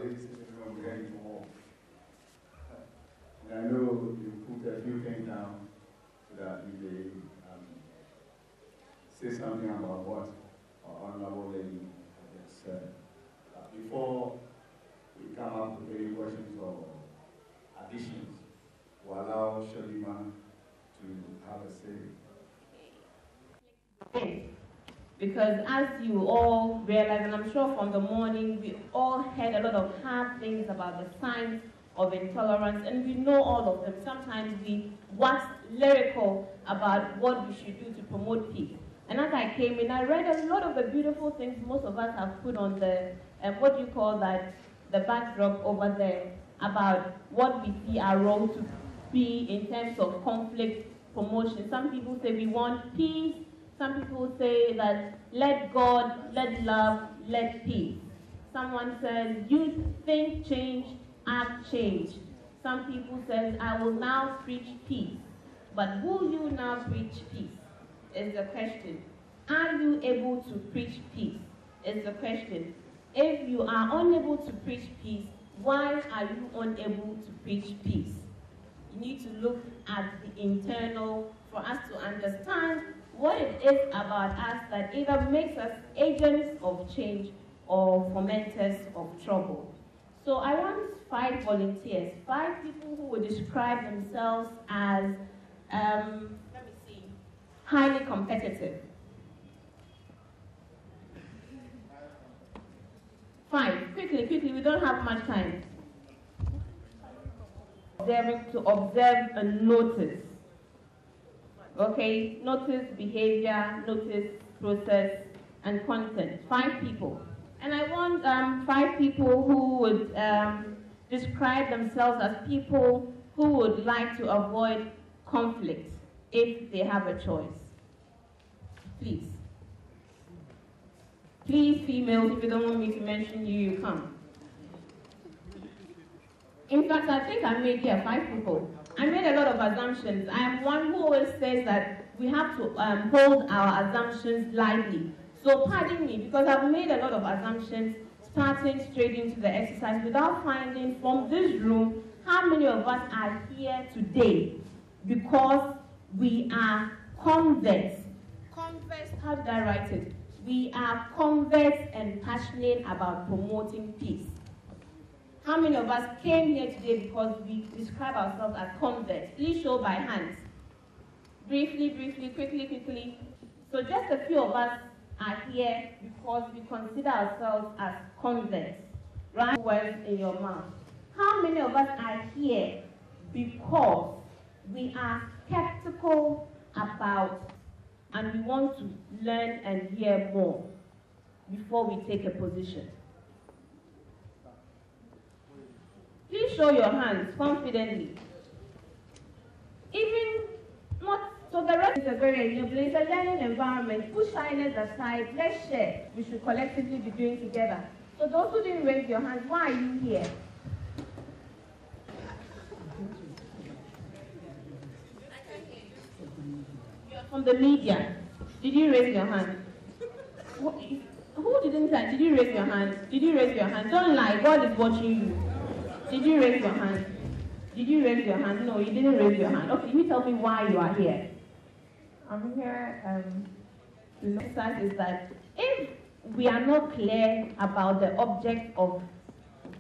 everybody sitting in the room ready for war. And I know you put a few things down so that you may say something about what our honorable lady has said. Before we come up with any questions or additions, we'll allow Shalima to have a say. Because as you all realize, and I'm sure from the morning, we all heard a lot of hard things about the signs of intolerance, and we know all of them. Sometimes we wax lyrical about what we should do to promote peace. And as I came in, I read a lot of the beautiful things most of us have put on the, what do you call that, the backdrop over there, about what we see our role to be in terms of conflict promotion. Some people say we want peace. Some people say that let God, let love, let peace. Someone says, you think change, act change. Some people say, I will now preach peace. But will you now preach peace? Is the question. Are you able to preach peace? Is the question. If you are unable to preach peace, why are you unable to preach peace? You need to look at the internal for us to understand what it is about us that either makes us agents of change or fomenters of trouble. So I want 5 volunteers, 5 people who would describe themselves as, highly competitive. 5, quickly, we don't have much time. To observe and notice. Okay, notice behavior, notice process, and content. 5 people. And I want 5 people who would describe themselves as people who would like to avoid conflict if they have a choice. Please. Please, females, if you don't want me to mention you, you come. In fact, I think I made here 5 people. I made a lot of assumptions. I am one who always says that we have to hold our assumptions lightly. So pardon me, because I've made a lot of assumptions, starting straight into the exercise without finding from this room how many of us are here today because we are converts. Converts, how did I write it? We are converts and passionate about promoting peace. How many of us came here today because we describe ourselves as converts? Please show by hands. Briefly, quickly. So just a few of us are here because we consider ourselves as converts. Right? Words in your mouth. How many of us are here because we are skeptical about and we want to learn and hear more before we take a position? Please show your hands confidently. Even not, so the rest is a very enabling, it's a learning environment. Put shyness aside, let's share. We should collectively be doing together. So those who didn't raise your hands, why are you here? You're from the media. Did you raise your hand? Who didn't say? Did you raise your hand? Did you raise your hand? Don't lie, God is watching you. Did you raise your hand? Did you raise your hand? No, you didn't raise your hand. Okay, you tell me why you are here. I'm here to emphasize is that if we are not clear about the object of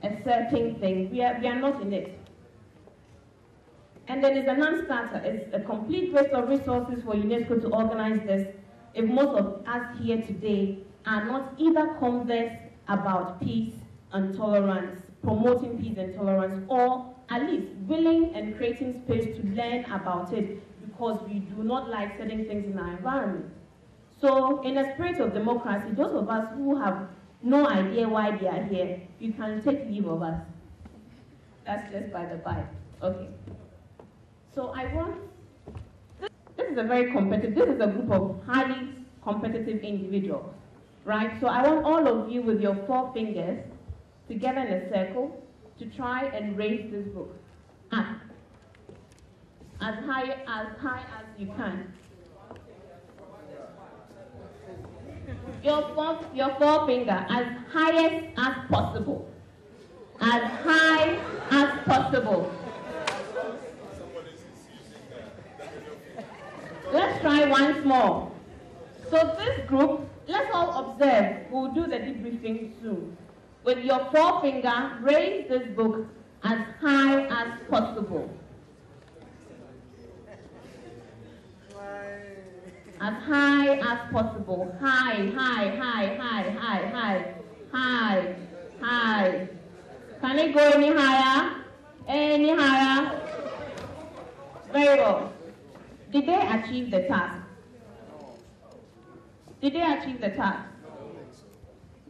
a certain thing, we are not in it. And then it's a non-starter. It's a complete waste of resources for UNESCO to organize this if most of us here today are not either conversed about peace and tolerance, promoting peace and tolerance, or at least willing and creating space to learn about it because we do not like certain things in our environment. So in a spirit of democracy, those of us who have no idea why they are here, you can take leave of us. That's just by the by. Okay. So I want, this is a very competitive, this is a group of highly competitive individuals, right? So I want all of you with your 4 fingers together in a circle to try and raise this book up as high as you can. Your 4 finger as highest as possible. as high as possible. Let's try once more. So this group, let's all observe. We'll do the debriefing soon. With your forefinger, raise this book as high as possible. As high as possible. High, high, high, high, high, high, high, high. Can it go any higher? Any higher? Very well. Did they achieve the task? Did they achieve the task?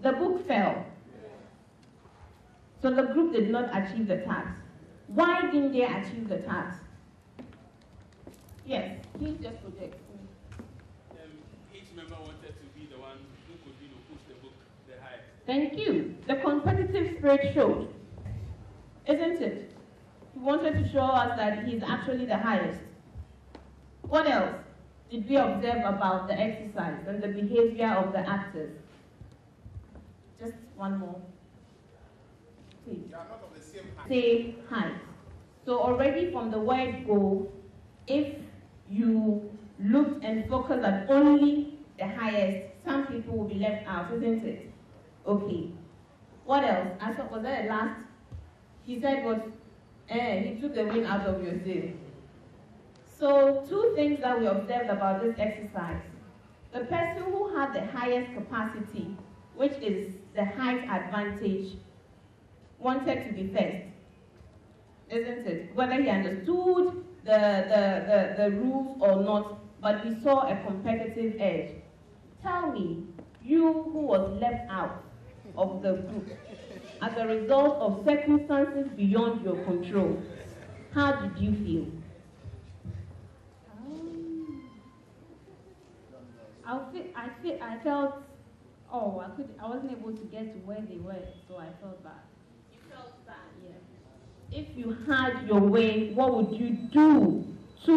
The book fell. So the group did not achieve the task. Why didn't they achieve the task? Yes, please just project. Each member wanted to be the one who could, push the book the highest. Thank you. The competitive spirit showed, isn't it? He wanted to show us that he's actually the highest. What else did we observe about the exercise and the behavior of the actors? Just one more. Please. They are not of the same height. Same height. So already from the word go, if you looked and focused at only the highest, some people will be left out, isn't it? Okay. What else? I thought, was that the last? He said what? He took the wind out of your sail. So two things that we observed about this exercise. The person who had the highest capacity, which is the height advantage, wanted to be first, isn't it? Whether he understood the rules or not, but we saw a competitive edge. Tell me, you who was left out of the group as a result of circumstances beyond your control, how did you feel? I felt, I wasn't able to get to where they were, so I felt bad. You felt bad? Yeah. If you had your way, what would you do to the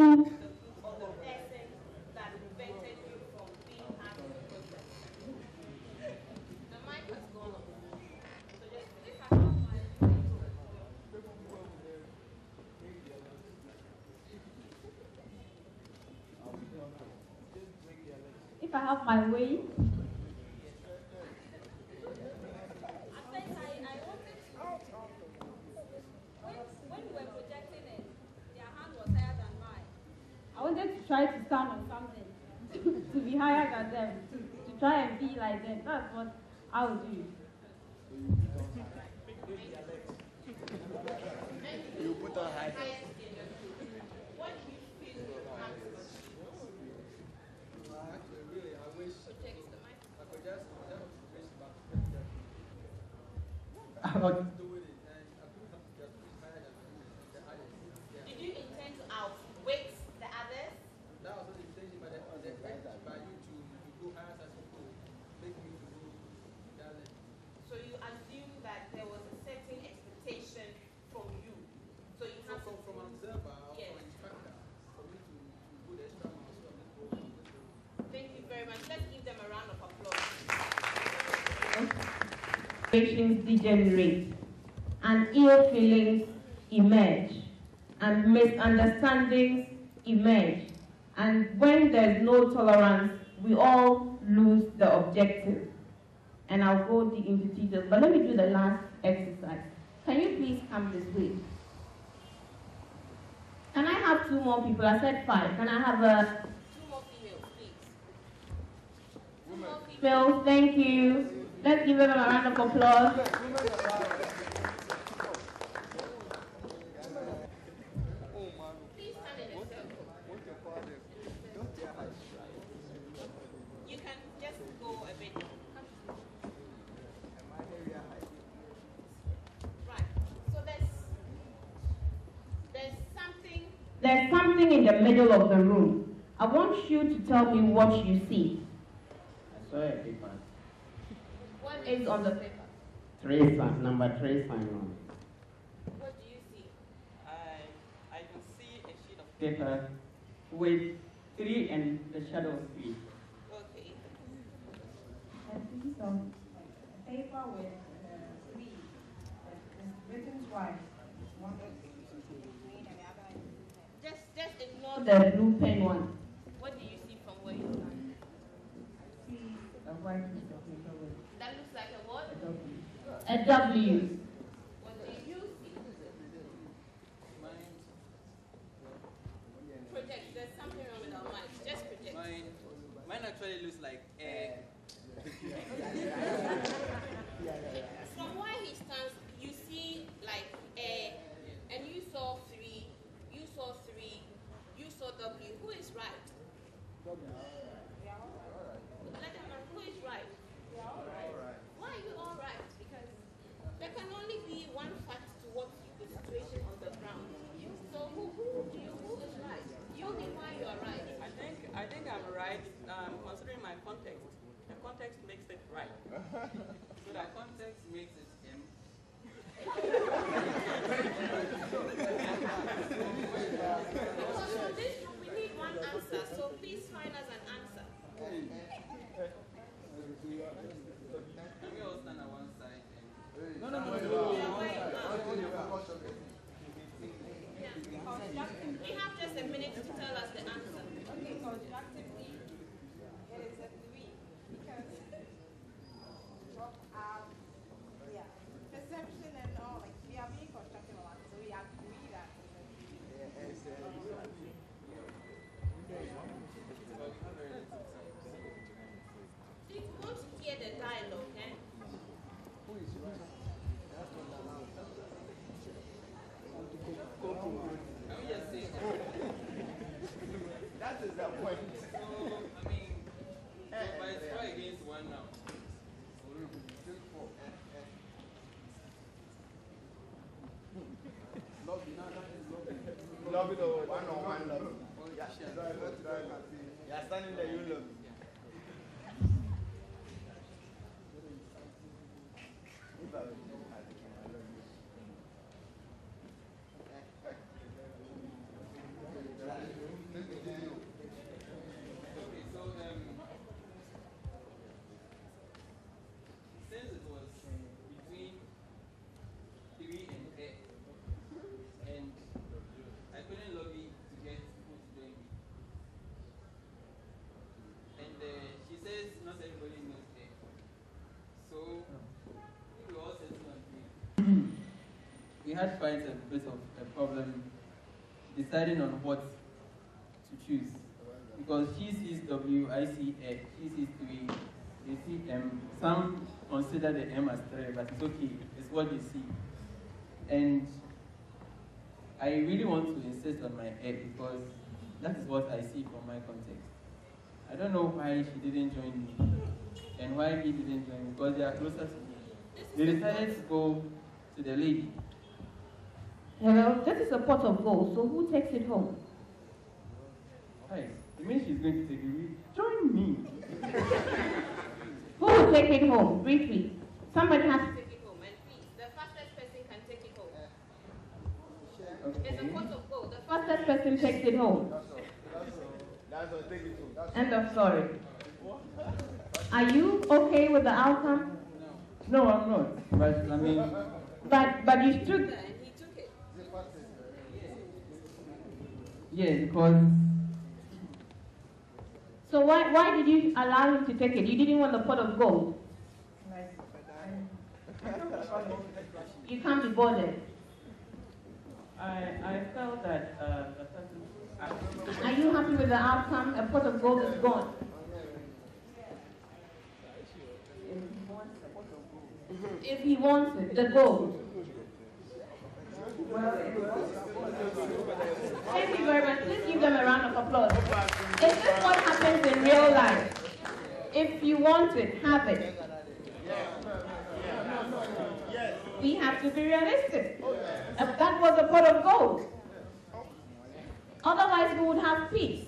person that prevented you from being part of the process? The mic has gone off. So just if I have my If I have my way, I wanted to try to stand on something, to be higher than them, to try and be like them. That's what I would do. You put on high. What do you feel Really, I wish I could just raise back. I was doing it, and I couldn't have just higher than the highest. Yeah. Did you intend to outwit the others? That was not the intention, but by you to go higher as you go, make me to go that length. So you assume that there was a certain expectation from you. So you have So from an observer or Yes. from an instructor, for me to go the extra mile so I'm going. Thank you very much. Let's give them a round of applause. Situations degenerate and ill feelings emerge and misunderstandings emerge, and when there's no tolerance, we all lose the objective. And I'll go into details, but let me do the last exercise. Can you please come this way? Can I have two more people? I said 5. Can I have two more females, please? Two more females, thank you. Let's give them a round of applause. Please stand in a circle. You can just go a bit. Right. So there's something in the middle of the room. I want you to tell me what you see. I saw a paper. What is on the paper? 3 sign, number 3 sign on. What do you see? I can see a sheet of paper with 3 and the shadow of 3. Okay. I see some paper with 3. 5. Just ignore the blue pen one. What do you see from where you stand? A white piece of paper with That looks like a what? a W. A W. What do you see? Project. There's something wrong with our mic. Just project. Mine actually looks like egg. From where he stands, you see like A, and you saw 3, you saw 3, you saw W. Who is right? Let them know who is right. Why are you all right? Because there can only be one fact to what the situation on the ground. So who is right? You me why you are right. I think I'm right, considering my context. The context makes it right. So the context makes it M. Because from this group we need one answer. So please find us an answer. Can we all stand on one side? No. We have just a minute to tell us the answer. Okay, constructively, it is a 3 because perception and all, like we are being constructive about it, so we agree that it's a 3. Please want to hear the dialogue, eh? Can we just say That is the point. so? I mean, but it's 4 against 1 now. Lobby the one-on-one lobby. Yeah. You are standing there, you lobby. Okay, so since it was between 3 and A, and I couldn't lobby to get people to join me. And she says not everybody knows A. So we all settled on 3. We had quite a bit of a problem deciding on what to choose. Because she sees W, I see A, she sees 3, they see M. Some consider the M as 3, but it's okay, it's what they see. And I really want to insist on my A because that is what I see from my context. I don't know why she didn't join me and why he didn't join me because they are closer to me. They decided to go to the lady. Hello, this is a pot of gold, so who takes it home? Hi, you mean she's going to take it? Join me. Who will take it home? Briefly. Somebody has to take it home, and please, the fastest person can take it home. It's a pot of gold. The fastest person takes it home. That's all, take it home. End of story. Are you okay with the outcome? No, I'm not. But I mean, But you stood there and he took it. yeah, because So why did you allow him to take it? You didn't want the pot of gold. You can't be bothered. I felt that the person. Are you happy with the outcome? A pot of gold is gone. If he wants it, the gold. Thank you very much. Please give them a round of applause. Is this what happens in real life? If you want it, have it. We have to be realistic. That was a pot of gold. Otherwise, we would have peace.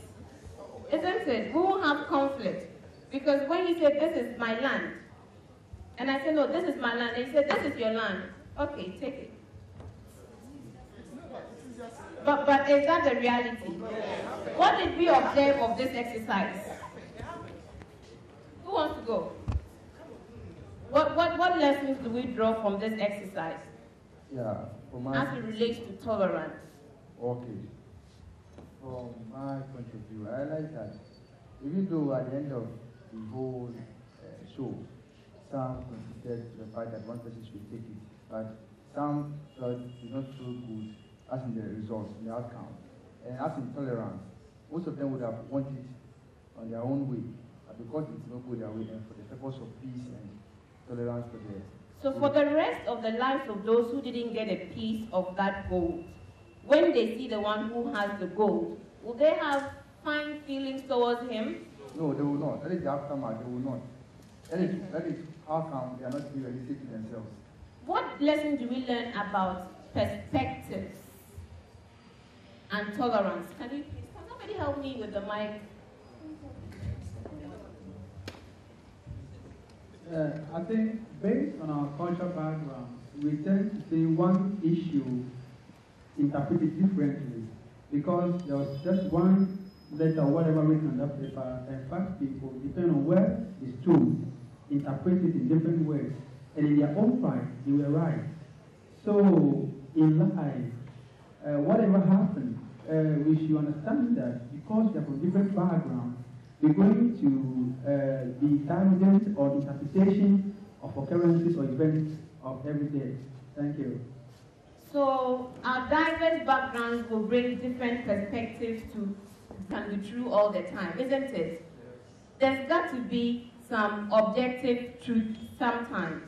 Isn't it? We won't have conflict. Because when he said, this is my land, and I said, no, this is my land, and he said, this is your land. Okay, take it. But is that the reality? What did we observe of this exercise? Who wants to go? What lessons do we draw from this exercise? Yeah, as it relates to tolerance? Okay. From my point of view, I like that. Even though at the end of the whole show, some considered the fact that one person should take it, but some felt it's not so good as in the results, in the outcome. And as in tolerance, most of them would have wanted it on their own way, but because it's not go their way, and for the purpose of peace and tolerance for the. So for the rest of the lives of those who didn't get a piece of that gold, when they see the one who has the gold, will they have fine feelings towards him? No, they will not. That is the aftermath, they will not. That is how come they are not being realistic to themselves. What lesson do we learn about perspectives and tolerance? Can somebody help me with the mic? I think based on our cultural background, we tend to see one issue interpreted differently because there was just one letter or whatever written on that paper, and fact people, depending on where it's true, interpret it in different ways. And in their own right, they were right. So in life, whatever happened, we should understand that because they're from different backgrounds, we're going to be divergent or interpretation of occurrences or events of every day. Thank you. So our diverse backgrounds will bring different perspectives to can be true all the time, isn't it? There's got to be some objective truth sometimes.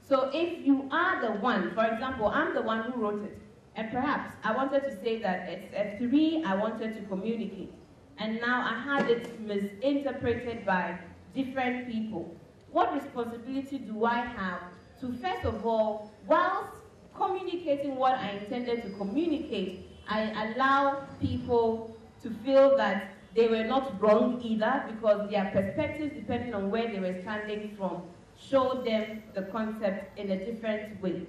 So if you are the one, for example, I'm the one who wrote it, and perhaps I wanted to say that it's a 3, I wanted to communicate, and now I had it misinterpreted by different people. What responsibility do I have to, first of all, whilst communicating what I intended to communicate, I allow people to feel that they were not wrong either, because their perspectives, depending on where they were standing from, showed them the concept in a different way.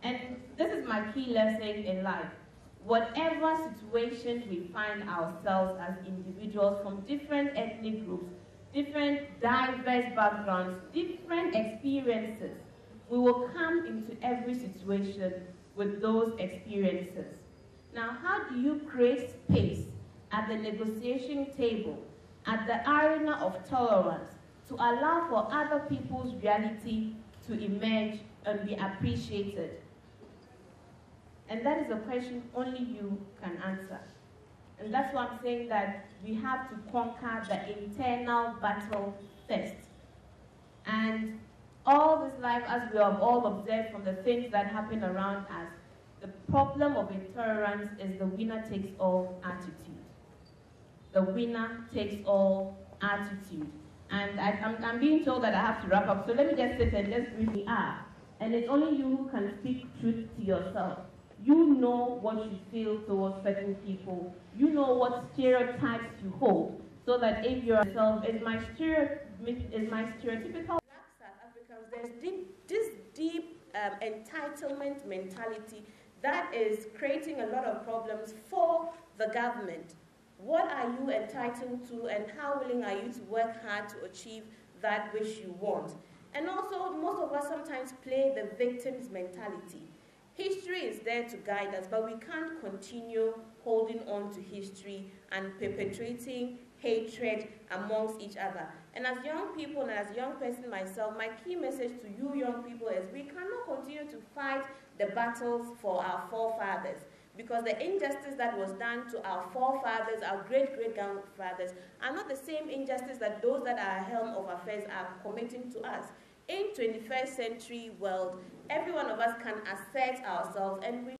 And this is my key lesson in life. Whatever situations we find ourselves as individuals from different ethnic groups, different diverse backgrounds, different experiences, we will come into every situation with those experiences. Now, how do you create space at the negotiation table, at the arena of tolerance, to allow for other people's reality to emerge and be appreciated? And that is a question only you can answer. And that's why I'm saying that we have to conquer the internal battle first. And all this life, as we have all observed from the things that happen around us, the problem of intolerance is the winner takes all attitude. The winner takes all attitude. And I'm being told that I have to wrap up, so let me just sit and let's briefly are. And it's only you who can speak truth to yourself. You know what you feel towards certain people. You know what stereotypes you hold, so that if you're yourself, is my stereotypical Black South Africans, there's this deep entitlement mentality that is creating a lot of problems for the government. What are you entitled to, and how willing are you to work hard to achieve that which you want? And also, most of us sometimes play the victim's mentality. History is there to guide us, but we can't continue holding on to history and perpetuating hatred amongst each other. And as young people, and as a young person myself, my key message to you young people is we cannot continue to fight the battles for our forefathers, because the injustice that was done to our forefathers, our great-great-grandfathers, are not the same injustice that those that are helm of affairs are committing to us. In 21st century world, every one of us can assert ourselves, and we